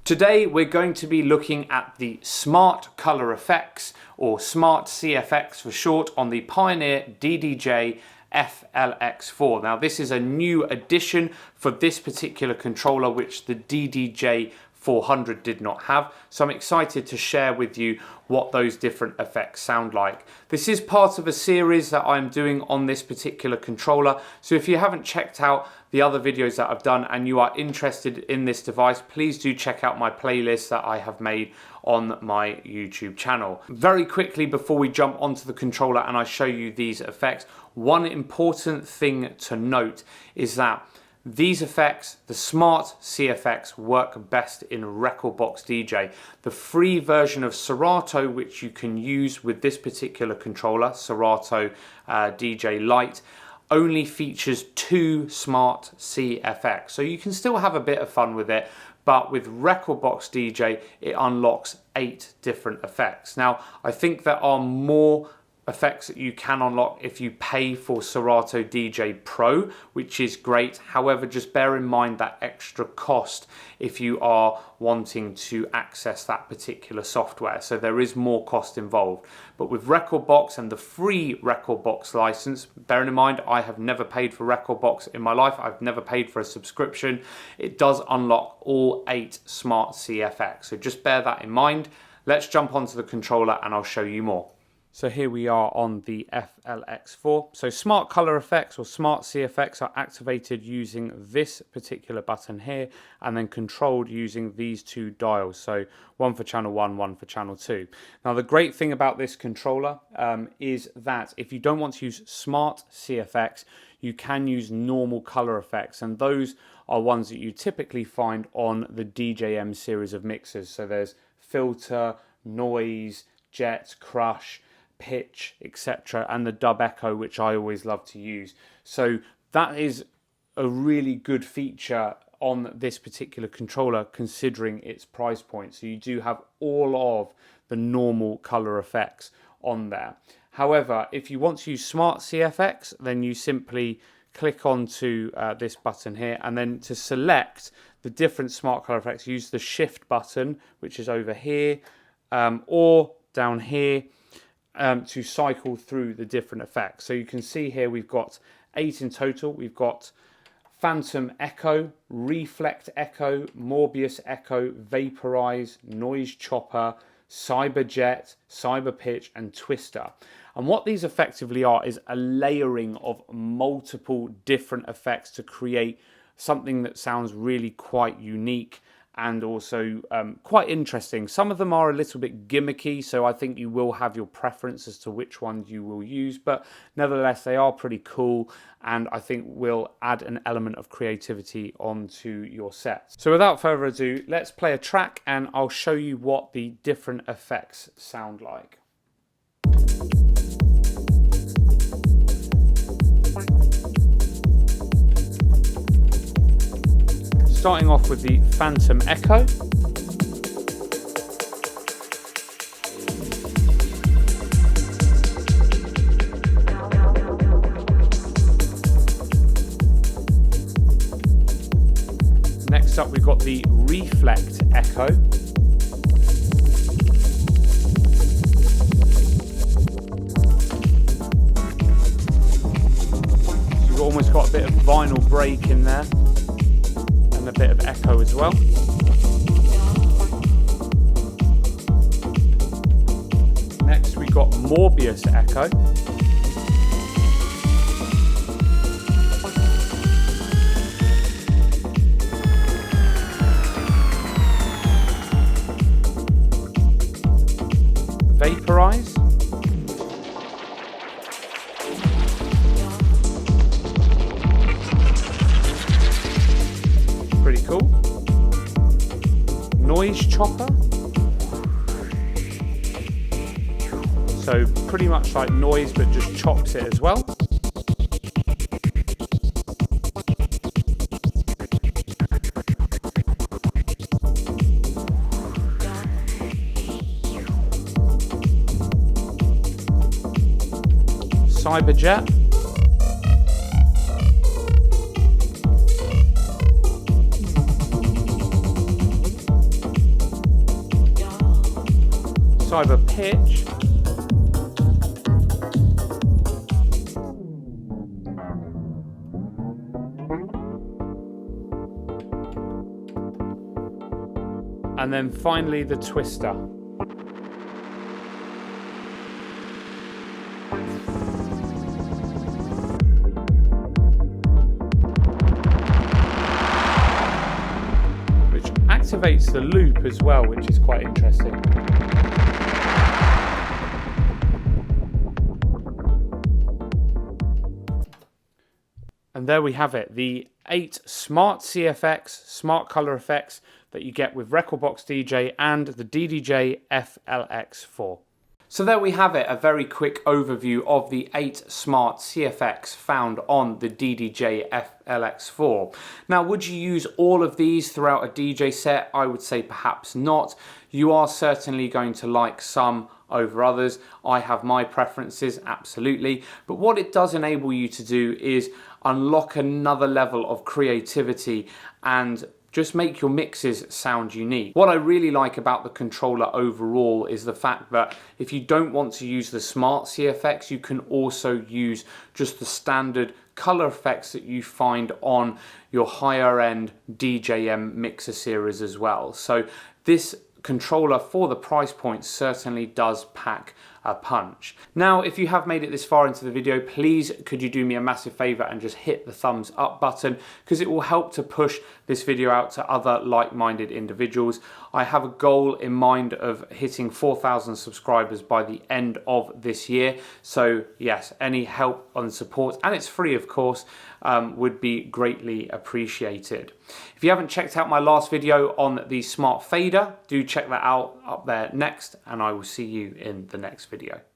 Today we're going to be looking at the Smart Color Effects, or Smart CFX for short, on the Pioneer DDJ FLX-4. Now this is a new addition for this particular controller which the DDJ 400 did not have, so I'm excited to share with you what those different effects sound like. This is part of a series that I'm doing on this particular controller, so if you haven't checked out the other videos that I've done and you are interested in this device, please do check out my playlist that I have made on my YouTube channel. Very quickly before we jump onto the controller and I show you these effects, one important thing to note is that these effects, the Smart CFX, work best in Rekordbox DJ. The free version of Serato, which you can use with this particular controller, Serato DJ Lite, only features 2 Smart CFX. So you can still have a bit of fun with it, but with Rekordbox DJ, it unlocks 8 different effects. Now, I think there are more effects that you can unlock if you pay for Serato DJ Pro, which is great. However, just bear in mind that extra cost if you are wanting to access that particular software. So there is more cost involved. But with Rekordbox and the free Rekordbox license, bearing in mind I have never paid for Rekordbox in my life, I've never paid for a subscription, it does unlock all 8 Smart CFX. So just bear that in mind. Let's jump onto the controller and I'll show you more. So here we are on the FLX-4. So Smart Color Effects, or Smart CFX, are activated using this particular button here and then controlled using these 2 dials. So one for channel 1, one for channel 2. Now the great thing about this controller is that if you don't want to use Smart CFX, you can use normal color effects, and those are ones that you typically find on the DJM series of mixers. So there's filter, noise, jet, crush, pitch, etc., and the dub echo, which I always love to use. So that is a really good feature on this particular controller considering its price point. So you do have all of the normal color effects on there. However, if you want to use Smart CFX, then you simply click onto this button here, and then to select the different smart color effects, use the shift button, which is over here, or down here, to cycle through the different effects. So you can see here we've got 8 in total. We've got Phantom Echo, Reflect Echo, Morbius Echo, Vaporize, Noise Chopper, Cyber Jet, Cyber Pitch, and Twister. And what these effectively are is a layering of multiple different effects to create something that sounds really quite unique and also quite interesting. Some of them are a little bit gimmicky, so I think you will have your preference as to which ones you will use, but nevertheless they are pretty cool and I think will add an element of creativity onto your set. So without further ado, let's play a track and I'll show you what the different effects sound like. Starting off with the Phantom Echo. Next up we've got the Reflect Echo. So you've almost got a bit of vinyl break in there, and a bit of echo as well. Next we got Morbius Echo. Vaporize. Pretty cool. Noise Chopper. So pretty much like noise, but just chops it as well. Cyber Jet. either pitch and then finally the twister. Which activates the loop as well, which is quite interesting. And there we have it, the 8 smart CFX, smart color effects that you get with Rekordbox DJ and the DDJ FLX-4. So there we have it, a very quick overview of the 8 smart CFX found on the DDJ FLX-4. Now, would you use all of these throughout a DJ set? I would say perhaps not. You are certainly going to like some over others. I have my preferences, absolutely. But what it does enable you to do is unlock another level of creativity and just make your mixes sound unique. What I really like about the controller overall is the fact that if you don't want to use the smart CFX, you can also use just the standard color effects that you find on your higher end DJM mixer series as well. So this controller for the price point certainly does pack a punch. Now, if you have made it this far into the video, please could you do me a massive favor and just hit the thumbs up button, because it will help to push this video out to other like-minded individuals. I have a goal in mind of hitting 4,000 subscribers by the end of this year. So yes, any help and support, and it's free of course, would be greatly appreciated. If you haven't checked out my last video on the smart fader, do check that out up there next, and I will see you in the next video.